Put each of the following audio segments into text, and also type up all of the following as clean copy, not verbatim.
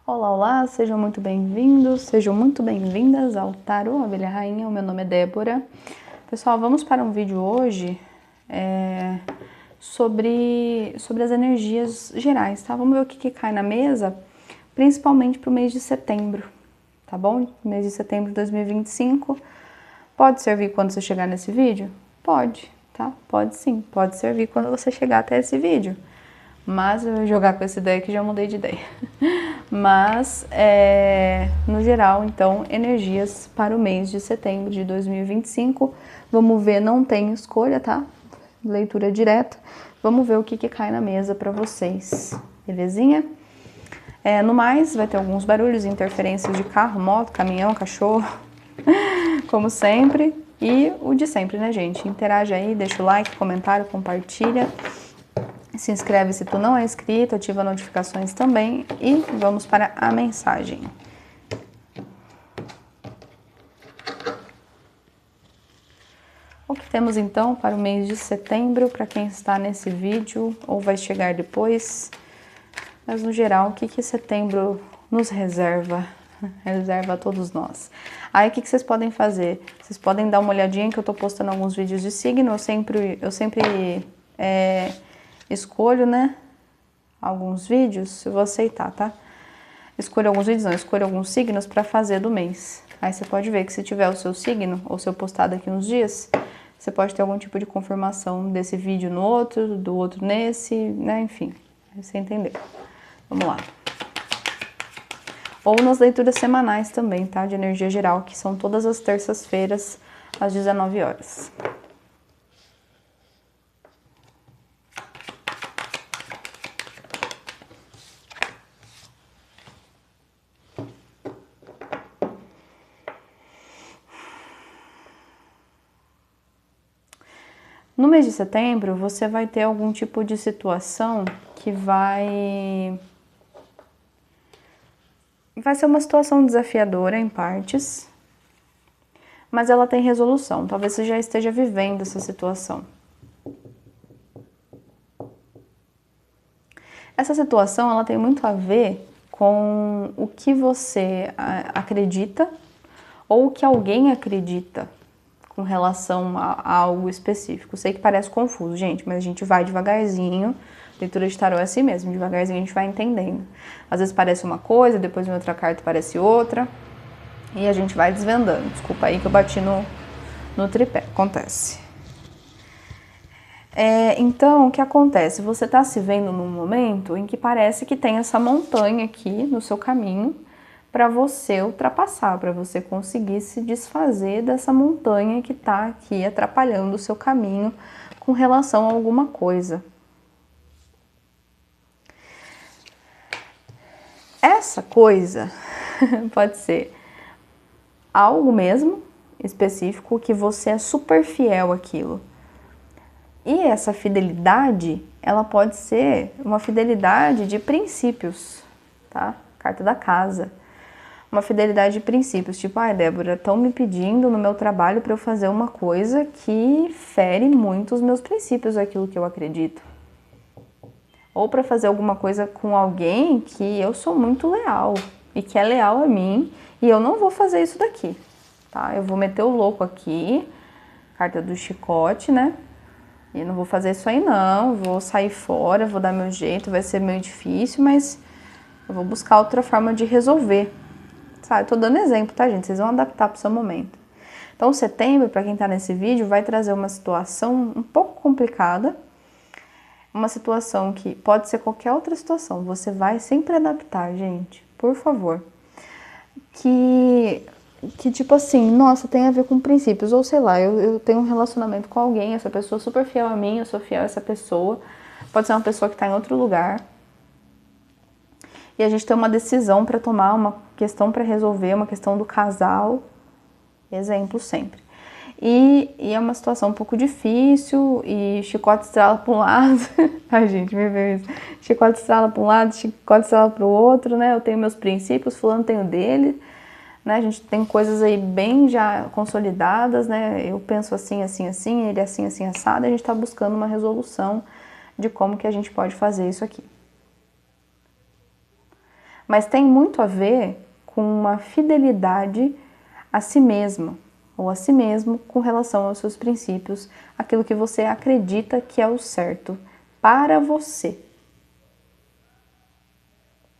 Olá, olá, sejam muito bem-vindos, sejam muito bem-vindas ao Tarô Abelha Rainha. O meu nome é Débora. Pessoal, vamos para um vídeo hoje sobre as energias gerais, tá? Vamos ver o que cai na mesa, principalmente para o mês de setembro, tá bom? Mês de setembro de 2025. Pode servir quando você chegar nesse vídeo? Pode, tá? Pode sim, pode servir quando você chegar até esse vídeo. Mas eu vou jogar com essa ideia que já mudei de ideia. Mas, no geral, então, energias para o mês de setembro de 2025. Vamos ver, não tem escolha, tá? Leitura direta. Vamos ver o que cai na mesa para vocês, belezinha? No mais, vai ter alguns barulhos, interferências de carro, moto, caminhão, cachorro, como sempre. E o de sempre, né, gente? Interage aí, deixa o like, comentário, compartilha. Se inscreve se tu não é inscrito, ativa notificações também e vamos para a mensagem. O que temos então para o mês de setembro, para quem está nesse vídeo ou vai chegar depois, mas no geral, o que setembro nos reserva? Reserva a todos nós. Aí o que vocês podem fazer? Vocês podem dar uma olhadinha que eu tô postando alguns vídeos de signo, eu sempre escolho, né, alguns vídeos, eu vou aceitar, tá? Escolho alguns vídeos, não, escolho alguns signos para fazer do mês. Aí você pode ver que se tiver o seu signo, ou se eu postar daqui uns dias, você pode ter algum tipo de confirmação desse vídeo no outro, do outro nesse, né, enfim, você entendeu. Vamos lá. Ou nas leituras semanais também, tá, de energia geral, que são todas as terças-feiras, às 19 horas. No mês de setembro, você vai ter algum tipo de situação que vai ser uma situação desafiadora em partes, mas ela tem resolução. Talvez você já esteja vivendo essa situação. Essa situação, ela tem muito a ver com o que você acredita ou o que alguém acredita com relação a algo específico. Sei que parece confuso, gente, mas a gente vai devagarzinho. Leitura de tarô é assim mesmo, devagarzinho a gente vai entendendo. Às vezes parece uma coisa, depois em outra carta parece outra, e a gente vai desvendando. Desculpa aí que eu bati no tripé, acontece. Então, o que acontece? Você está se vendo num momento em que parece que tem essa montanha aqui no seu caminho, para você ultrapassar, para você conseguir se desfazer dessa montanha que está aqui atrapalhando o seu caminho com relação a alguma coisa. Essa coisa pode ser algo mesmo específico que você é super fiel àquilo. E essa fidelidade, ela pode ser uma fidelidade de princípios, tá? Carta da casa. Uma fidelidade de princípios, tipo, ai, Débora, estão me pedindo no meu trabalho para eu fazer uma coisa que fere muito os meus princípios, aquilo que eu acredito. Ou para fazer alguma coisa com alguém que eu sou muito leal e que é leal a mim e eu não vou fazer isso daqui, tá? Eu vou meter o louco aqui, carta do chicote, né? E não vou fazer isso aí não, vou sair fora, vou dar meu jeito, vai ser meio difícil, mas eu vou buscar outra forma de resolver. Sabe, tô dando exemplo, tá, gente? Vocês vão adaptar pro seu momento. Então, setembro, para quem tá nesse vídeo, vai trazer uma situação um pouco complicada. Uma situação que pode ser qualquer outra situação. Você vai sempre adaptar, gente. Por favor. Que tipo assim, nossa, tem a ver com princípios. Ou sei lá, eu tenho um relacionamento com alguém, essa pessoa é super fiel a mim, eu sou fiel a essa pessoa. Pode ser uma pessoa que tá em outro lugar. E a gente tem uma decisão para tomar, uma questão para resolver, uma questão do casal, exemplo sempre. E é uma situação um pouco difícil, e chicote estrala para um lado, ai gente, me veio isso, chicote estrala para um lado, chicote estrala para o outro, né, eu tenho meus princípios, fulano tem o dele, né, a gente tem coisas aí bem já consolidadas, né, eu penso assim, assim, assim, ele assim, assim, assado, e a gente está buscando uma resolução de como que a gente pode fazer isso aqui. Mas tem muito a ver com uma fidelidade a si mesmo, ou a si mesmo com relação aos seus princípios, aquilo que você acredita que é o certo para você.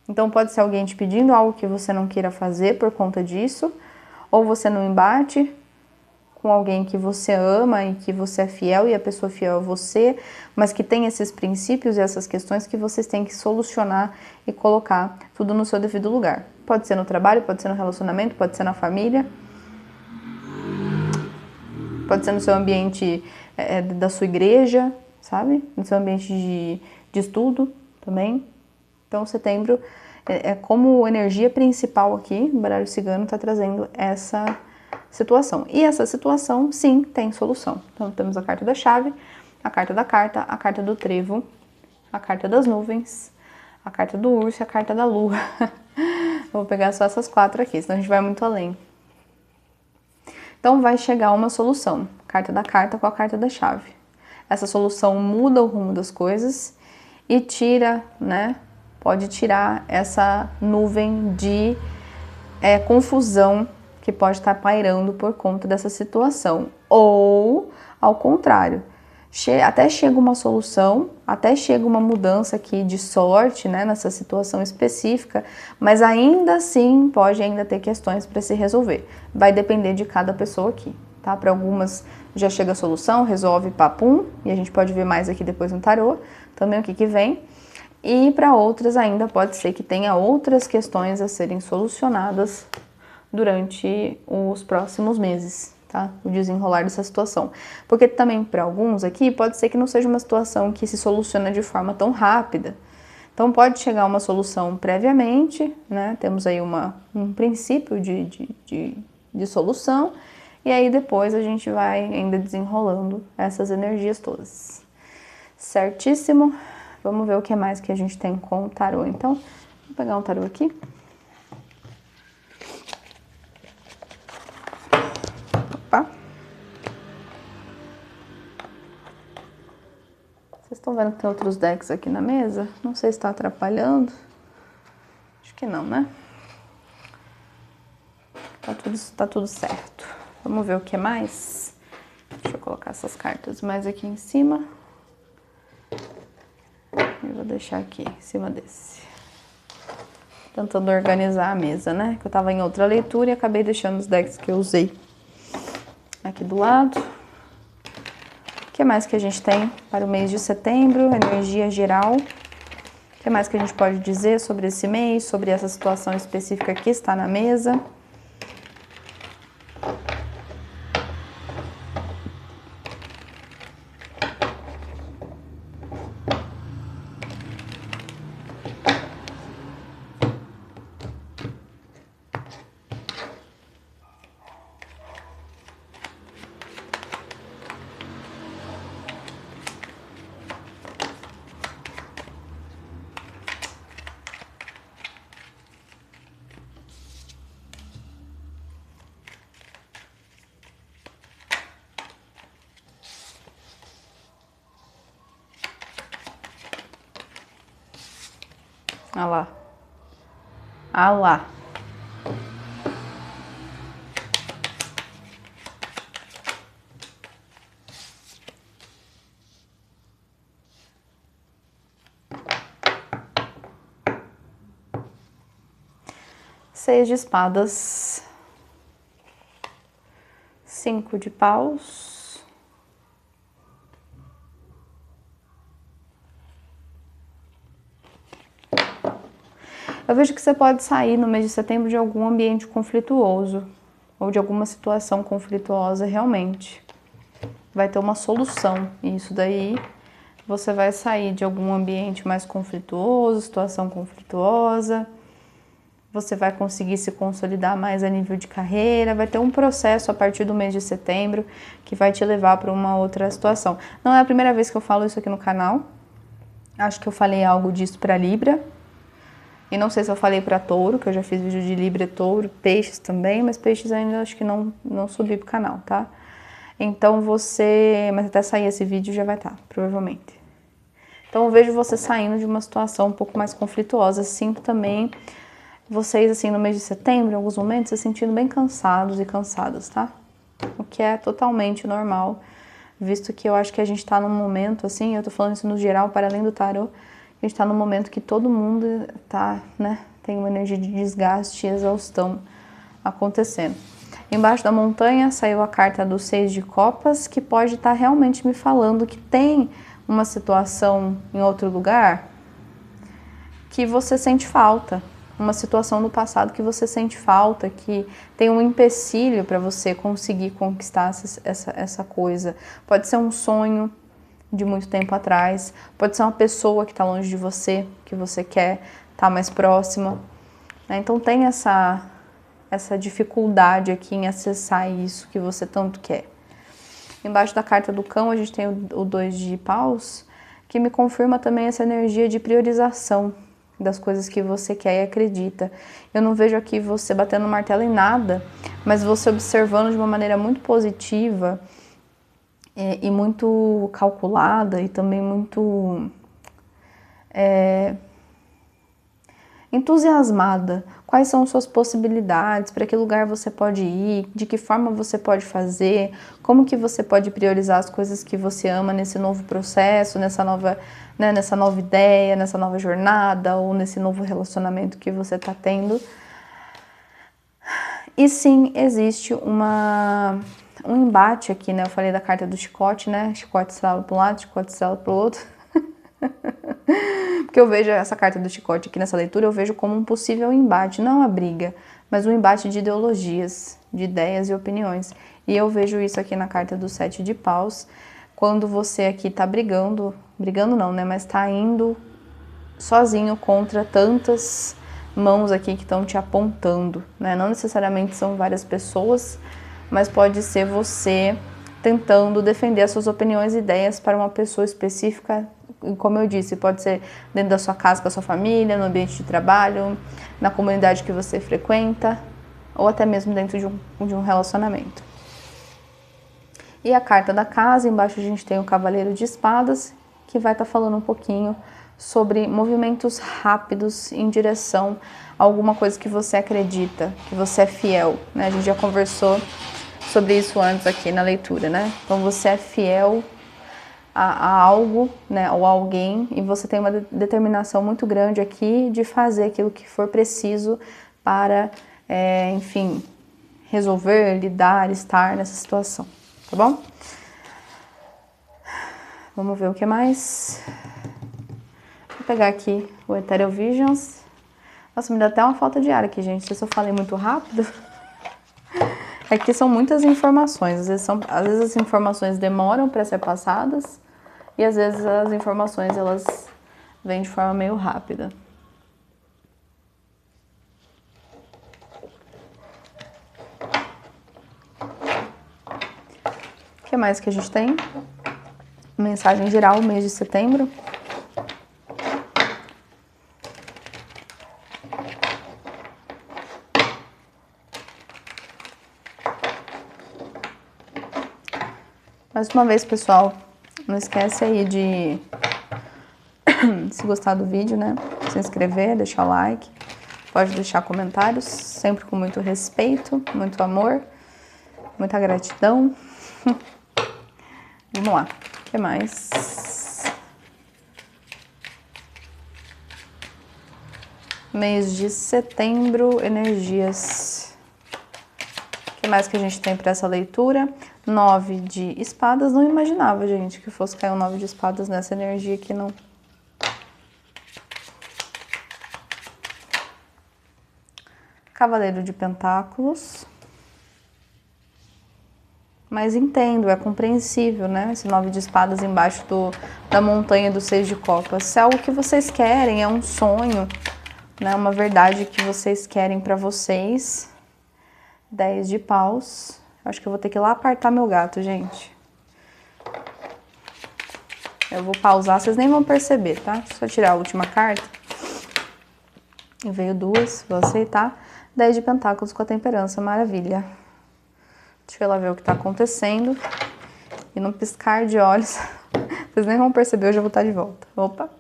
Então pode ser alguém te pedindo algo que você não queira fazer por conta disso, ou você não embate com alguém que você ama e que você é fiel e a pessoa fiel a você, mas que tem esses princípios e essas questões que vocês têm que solucionar e colocar tudo no seu devido lugar. Pode ser no trabalho, pode ser no relacionamento, pode ser na família, pode ser no seu ambiente da sua igreja, sabe? No seu ambiente de estudo também. Então, setembro é como energia principal aqui, o baralho cigano está trazendo essa situação. E essa situação, sim, tem solução. Então, temos a carta da chave, a carta da carta, a carta do trevo, a carta das nuvens, a carta do urso e a carta da lua. Vou pegar só essas 4 aqui, senão a gente vai muito além. Então, vai chegar uma solução. Carta da carta com a carta da chave. Essa solução muda o rumo das coisas e tira, né? Pode tirar essa nuvem de confusão que pode estar pairando por conta dessa situação. Ou, ao contrário, até chega uma solução, até chega uma mudança aqui de sorte, né, nessa situação específica, mas ainda assim pode ainda ter questões para se resolver. Vai depender de cada pessoa aqui, tá? Para algumas já chega a solução, resolve papum, e a gente pode ver mais aqui depois no tarô, também o que vem. E para outras ainda pode ser que tenha outras questões a serem solucionadas durante os próximos meses, tá? O desenrolar dessa situação. Porque também para alguns aqui pode ser que não seja uma situação que se soluciona de forma tão rápida. Então pode chegar uma solução previamente, né? Temos aí um princípio de solução, e aí depois a gente vai ainda desenrolando essas energias todas. Certíssimo? Vamos ver o que mais que a gente tem com o tarô. Então, vou pegar um tarô aqui. Opa! Vocês estão vendo que tem outros decks aqui na mesa? Não sei se está atrapalhando. Acho que não, né? Tá tudo certo. Vamos ver o que mais? Deixa eu colocar essas cartas mais aqui em cima. Eu vou deixar aqui em cima desse. Tentando organizar a mesa, né? Que eu tava em outra leitura e acabei deixando os decks que eu usei aqui do lado. O que mais que a gente tem para o mês de setembro? Energia geral. O que mais que a gente pode dizer sobre esse mês, sobre essa situação específica que está na mesa? Ah lá. Ah lá. Seis de espadas. 5 de paus. Eu vejo que você pode sair no mês de setembro de algum ambiente conflituoso ou de alguma situação conflituosa realmente. Vai ter uma solução e isso daí você vai sair de algum ambiente mais conflituoso, situação conflituosa. Você vai conseguir se consolidar mais a nível de carreira, vai ter um processo a partir do mês de setembro que vai te levar para uma outra situação. Não é a primeira vez que eu falo isso aqui no canal. Acho que eu falei algo disso para Libra. E não sei se eu falei para touro, que eu já fiz vídeo de Libra e touro, peixes também, mas peixes ainda acho que não subi pro canal, tá? Então mas até sair esse vídeo já vai estar, provavelmente. Então eu vejo você saindo de uma situação um pouco mais conflituosa. Sinto também vocês, assim, no mês de setembro, em alguns momentos, se sentindo bem cansados e cansadas, tá? O que é totalmente normal, visto que eu acho que a gente tá num momento, assim, eu tô falando isso no geral, para além do tarô, a gente tá num momento que todo mundo tá, né, tem uma energia de desgaste e exaustão acontecendo. Embaixo da montanha saiu a carta do 6 de copas, que pode estar realmente me falando que tem uma situação em outro lugar que você sente falta, uma situação do passado que você sente falta, que tem um empecilho para você conseguir conquistar essa coisa. Pode ser um sonho de muito tempo atrás, pode ser uma pessoa que está longe de você, que você quer estar mais próxima, né? Então tem essa dificuldade aqui em acessar isso que você tanto quer. Embaixo da carta do cão a gente tem o 2 de paus, que me confirma também essa energia de priorização das coisas que você quer e acredita. Eu não vejo aqui você batendo o martelo em nada, mas você observando de uma maneira muito positiva e muito calculada e também muito entusiasmada. Quais são suas possibilidades, para que lugar você pode ir, de que forma você pode fazer, como que você pode priorizar as coisas que você ama nesse novo processo, nessa nova ideia, nessa nova jornada ou nesse novo relacionamento que você está tendo. E sim, existe um embate aqui, né? Eu falei da carta do chicote, né? Chicote estrala para um lado, chicote estrala para o outro. Porque eu vejo essa carta do chicote aqui nessa leitura, eu vejo como um possível embate, não uma briga, mas um embate de ideologias, de ideias e opiniões. E eu vejo isso aqui na carta do 7 de paus, quando você aqui tá brigando não, né, mas tá indo sozinho contra tantas mãos aqui que estão te apontando, né? Não necessariamente são várias pessoas, mas pode ser você tentando defender as suas opiniões e ideias para uma pessoa específica. Como eu disse, pode ser dentro da sua casa com a sua família, no ambiente de trabalho, na comunidade que você frequenta, ou até mesmo dentro de um relacionamento. E a carta da casa, embaixo a gente tem o Cavaleiro de Espadas, que vai estar falando um pouquinho sobre movimentos rápidos em direção a alguma coisa que você acredita, que você é fiel, né? A gente já conversou sobre isso antes aqui na leitura, né? Então você é fiel a algo, né, ou alguém, e você tem uma determinação muito grande aqui de fazer aquilo que for preciso para, enfim, resolver, lidar, estar nessa situação, tá bom? Vamos ver o que mais. Vou pegar aqui o Ethereal Visions. Nossa, me dá até uma falta de ar aqui, gente, se eu falei muito rápido. É que são muitas informações, às vezes as informações demoram para ser passadas, e às vezes as informações elas vêm de forma meio rápida. O que mais que a gente tem? Mensagem geral, mês de setembro. Mais uma vez, pessoal, não esquece aí de, se gostar do vídeo, né, se inscrever, deixar o like, pode deixar comentários, sempre com muito respeito, muito amor, muita gratidão. Vamos lá, o que mais? Mês de setembro, energias. O que mais que a gente tem para essa leitura? 9 de espadas. Não imaginava, gente, que fosse cair um 9 de espadas nessa energia aqui, não. Cavaleiro de pentáculos. Mas entendo, é compreensível, né? Esse 9 de espadas embaixo da montanha do 6 de copas. Se é algo que vocês querem, é um sonho, né? Uma verdade que vocês querem para vocês. 10 de paus. Acho que eu vou ter que ir lá apartar meu gato, gente. Eu vou pausar, vocês nem vão perceber, tá? Só tirar a última carta. E veio duas, vou aceitar. 10 de pentáculos com a temperança, maravilha. Deixa eu ir lá ver o que tá acontecendo. E num piscar de olhos, vocês nem vão perceber, eu já vou estar de volta. Opa!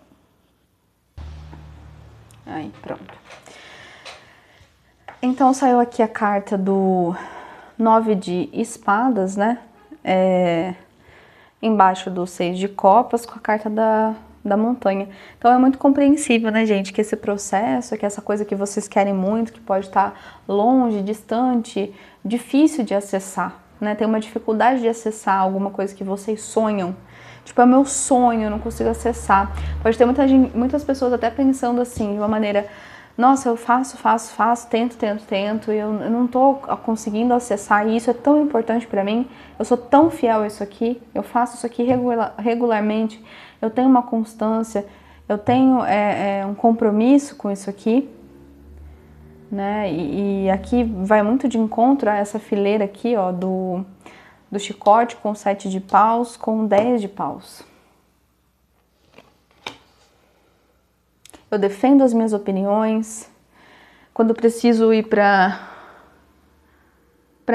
Aí, pronto. Então saiu aqui a carta do 9 de espadas, né? Embaixo do 6 de copas, com a carta da montanha. Então é muito compreensível, né, gente, que esse processo, que essa coisa que vocês querem muito, que pode estar longe, distante, difícil de acessar, né? Tem uma dificuldade de acessar alguma coisa que vocês sonham. Tipo, é o meu sonho, eu não consigo acessar. Pode ter muitas pessoas até pensando assim, de uma maneira: nossa, eu faço, tento, e eu não tô conseguindo acessar, e isso é tão importante pra mim, eu sou tão fiel a isso aqui, eu faço isso aqui regularmente, eu tenho uma constância, eu tenho um compromisso com isso aqui, né? E aqui vai muito de encontro a essa fileira aqui, ó, do chicote com 7 de paus, com 10 de paus. Eu defendo as minhas opiniões. Quando eu preciso ir para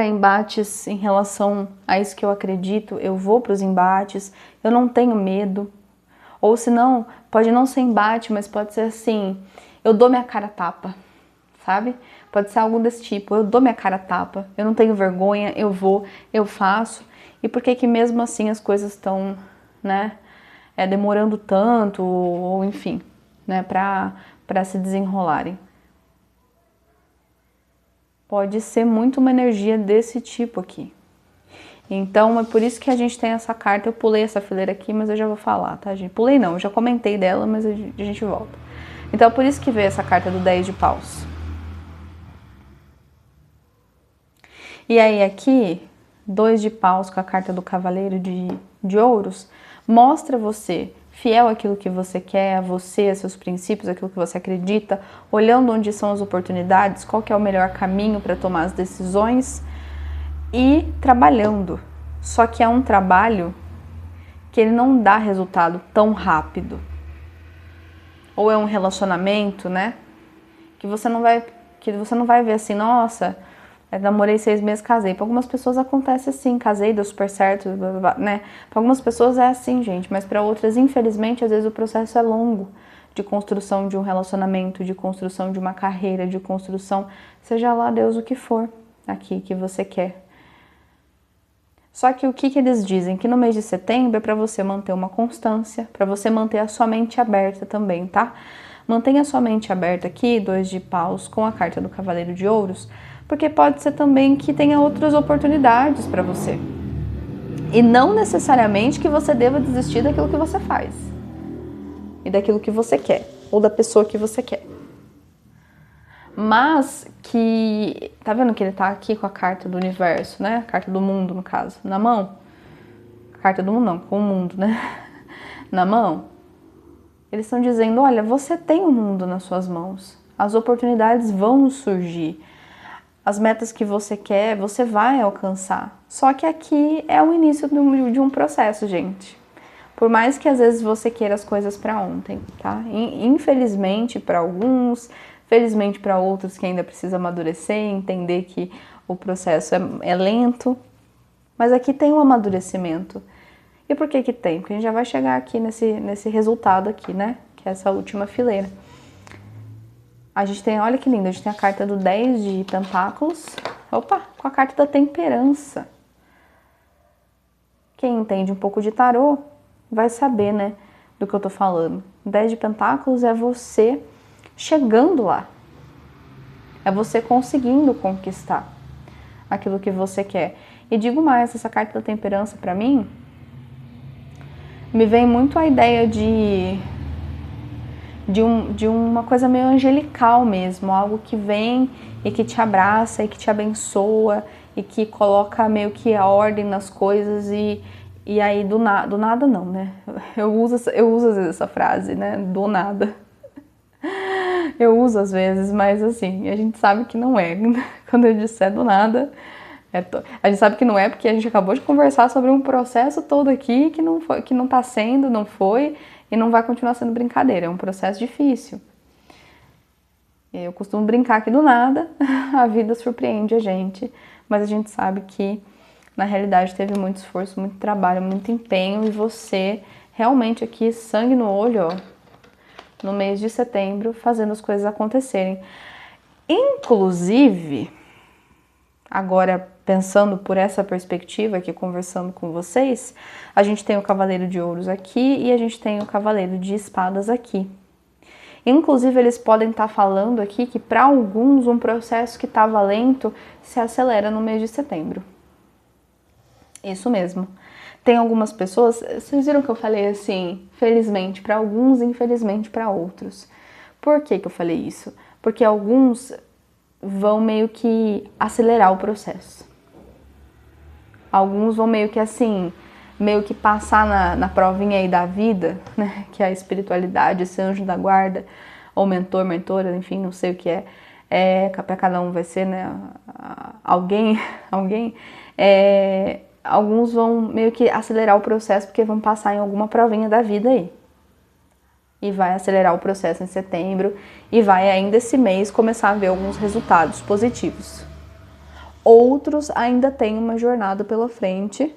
embates em relação a isso que eu acredito, eu vou para os embates. Eu não tenho medo. Ou se não, pode não ser embate, mas pode ser assim: eu dou minha cara a tapa, sabe? Pode ser algo desse tipo: eu dou minha cara a tapa, eu não tenho vergonha, eu vou, eu faço. E por que que mesmo assim as coisas estão, né, demorando tanto, ou enfim, né, para se desenrolarem? Pode ser muito uma energia desse tipo aqui. Então é por isso que a gente tem essa carta. Eu pulei essa fileira aqui, mas eu já vou falar, tá, gente? Pulei não, eu já comentei dela, mas a gente volta. Então é por isso que veio essa carta do 10 de paus. E aí aqui, 2 de paus com a carta do cavaleiro de ouros, mostra você fiel àquilo que você quer, a você, a seus princípios, aquilo que você acredita, olhando onde são as oportunidades, qual que é o melhor caminho para tomar as decisões e trabalhando. Só que é um trabalho que ele não dá resultado tão rápido. Ou é um relacionamento, né, que você não vai ver assim: nossa, namorei 6 meses, casei. Para algumas pessoas acontece assim: casei, deu super certo, blá, blá, blá, né? Para algumas pessoas é assim, gente, mas para outras, infelizmente, às vezes o processo é longo de construção de um relacionamento, de construção de uma carreira, de construção, seja lá Deus o que for aqui que você quer. Só que o que eles dizem? Que no mês de setembro é para você manter uma constância, para você manter a sua mente aberta também, tá? Mantenha a sua mente aberta aqui, 2 de paus com a carta do cavaleiro de ouros, porque pode ser também que tenha outras oportunidades para você. E não necessariamente que você deva desistir daquilo que você faz. E daquilo que você quer, ou da pessoa que você quer. Mas que... Tá vendo que ele tá aqui com a carta do universo, né? A carta do mundo, no caso, na mão? A carta do mundo não, com o mundo, né? Na mão. Eles estão dizendo: olha, você tem o mundo nas suas mãos. As oportunidades vão surgir. As metas que você quer, você vai alcançar. Só que aqui é o início de um processo, gente. Por mais que às vezes você queira as coisas para ontem, tá? Infelizmente para alguns, felizmente para outros que ainda precisa amadurecer, entender que o processo é lento. Mas aqui tem um amadurecimento. E por que que tem? Porque a gente já vai chegar aqui nesse resultado aqui, né? Que é essa última fileira. A gente tem, olha que lindo, a gente tem a carta do 10 de pentáculos. Opa, com a carta da temperança. Quem entende um pouco de tarô vai saber, né, do que eu tô falando. 10 de pentáculos é você chegando lá. É você conseguindo conquistar aquilo que você quer. E digo mais, essa carta da temperança pra mim me vem muito a ideia de uma coisa meio angelical mesmo, algo que vem e que te abraça e que te abençoa e que coloca meio que a ordem nas coisas e aí do nada não, né? Eu uso às vezes essa frase, né? Do nada. Eu uso às vezes, mas assim, a gente sabe que não é. Quando eu disser do nada, a gente sabe que não é, porque a gente acabou de conversar sobre um processo todo aqui que não foi, que não tá sendo, não foi e não vai continuar sendo brincadeira. É um processo difícil. Eu costumo brincar que do nada a vida surpreende a gente, mas a gente sabe que na realidade teve muito esforço, muito trabalho, muito empenho e você realmente aqui, sangue no olho, ó, no mês de setembro, fazendo as coisas acontecerem. Inclusive, agora pensando por essa perspectiva aqui, conversando com vocês, a gente tem o Cavaleiro de Ouros aqui e a gente tem o Cavaleiro de Espadas aqui. Inclusive, eles podem estar falando aqui que para alguns um processo que estava lento se acelera no mês de setembro. Isso mesmo. Tem algumas pessoas, vocês viram que eu falei assim, felizmente para alguns, infelizmente para outros. Por que que eu falei isso? Porque alguns vão meio que acelerar o processo. Alguns vão meio que assim, meio que passar na provinha aí da vida, né? Que é a espiritualidade, esse anjo da guarda, ou mentor, mentora, enfim, não sei o que é. Para cada um vai ser, né? Alguém. Alguns vão meio que acelerar o processo porque vão passar em alguma provinha da vida aí. E vai acelerar o processo em setembro e vai ainda esse mês começar a ver alguns resultados positivos. Outros ainda têm uma jornada pela frente,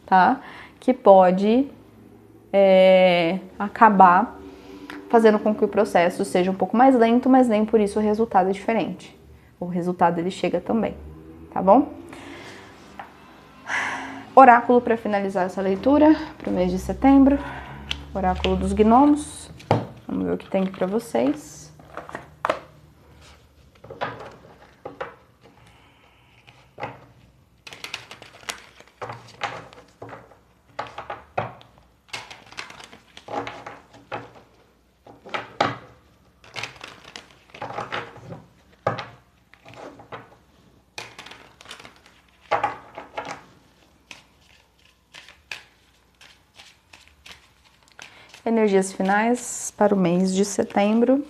tá? Que pode acabar fazendo com que o processo seja um pouco mais lento, mas nem por isso o resultado é diferente. O resultado ele chega também, tá bom? Oráculo para finalizar essa leitura para o mês de setembro. Oráculo dos gnomos. Vamos ver o que tem aqui para vocês. Energias finais para o mês de setembro.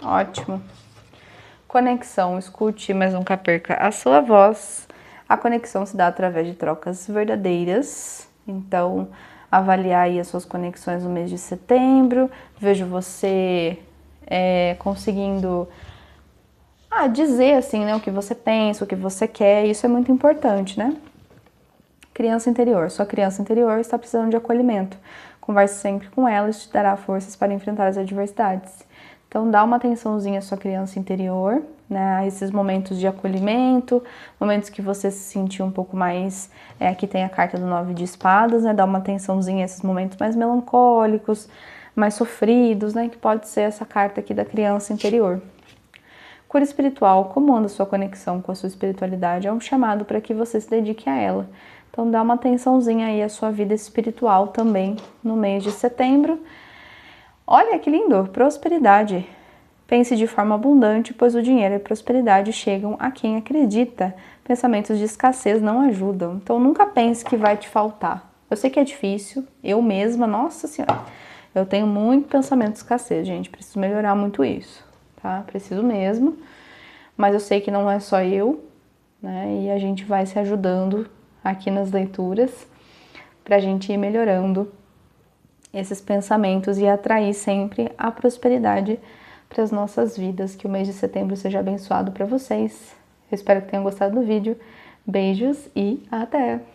Ótimo. Conexão, escute, mas nunca perca a sua voz. A conexão se dá através de trocas verdadeiras. Então, avaliar aí as suas conexões no mês de setembro. Vejo você conseguindo dizer assim, né, o que você pensa, o que você quer. Isso é muito importante, né? Criança interior. Sua criança interior está precisando de acolhimento. Converse sempre com ela, isso te dará forças para enfrentar as adversidades. Então, dá uma atençãozinha à sua criança interior, né? A esses momentos de acolhimento, momentos que você se sentiu um pouco mais... aqui tem a carta do 9 de espadas, né? Dá uma atençãozinha a esses momentos mais melancólicos, mais sofridos, né? Que pode ser essa carta aqui da criança interior. Cura espiritual, como anda a sua conexão com a sua espiritualidade? É um chamado para que você se dedique a ela. Então, dá uma atençãozinha aí à sua vida espiritual também no mês de setembro. Olha que lindo! Prosperidade. Pense de forma abundante, pois o dinheiro e a prosperidade chegam a quem acredita. Pensamentos de escassez não ajudam. Então, nunca pense que vai te faltar. Eu sei que é difícil. Eu mesma, nossa senhora, eu tenho muito pensamento de escassez, gente. Preciso melhorar muito isso. Tá? Preciso mesmo, mas eu sei que não é só eu, né? E a gente vai se ajudando aqui nas leituras pra gente ir melhorando esses pensamentos e atrair sempre a prosperidade para as nossas vidas. Que o mês de setembro seja abençoado para vocês. Eu espero que tenham gostado do vídeo. Beijos e até!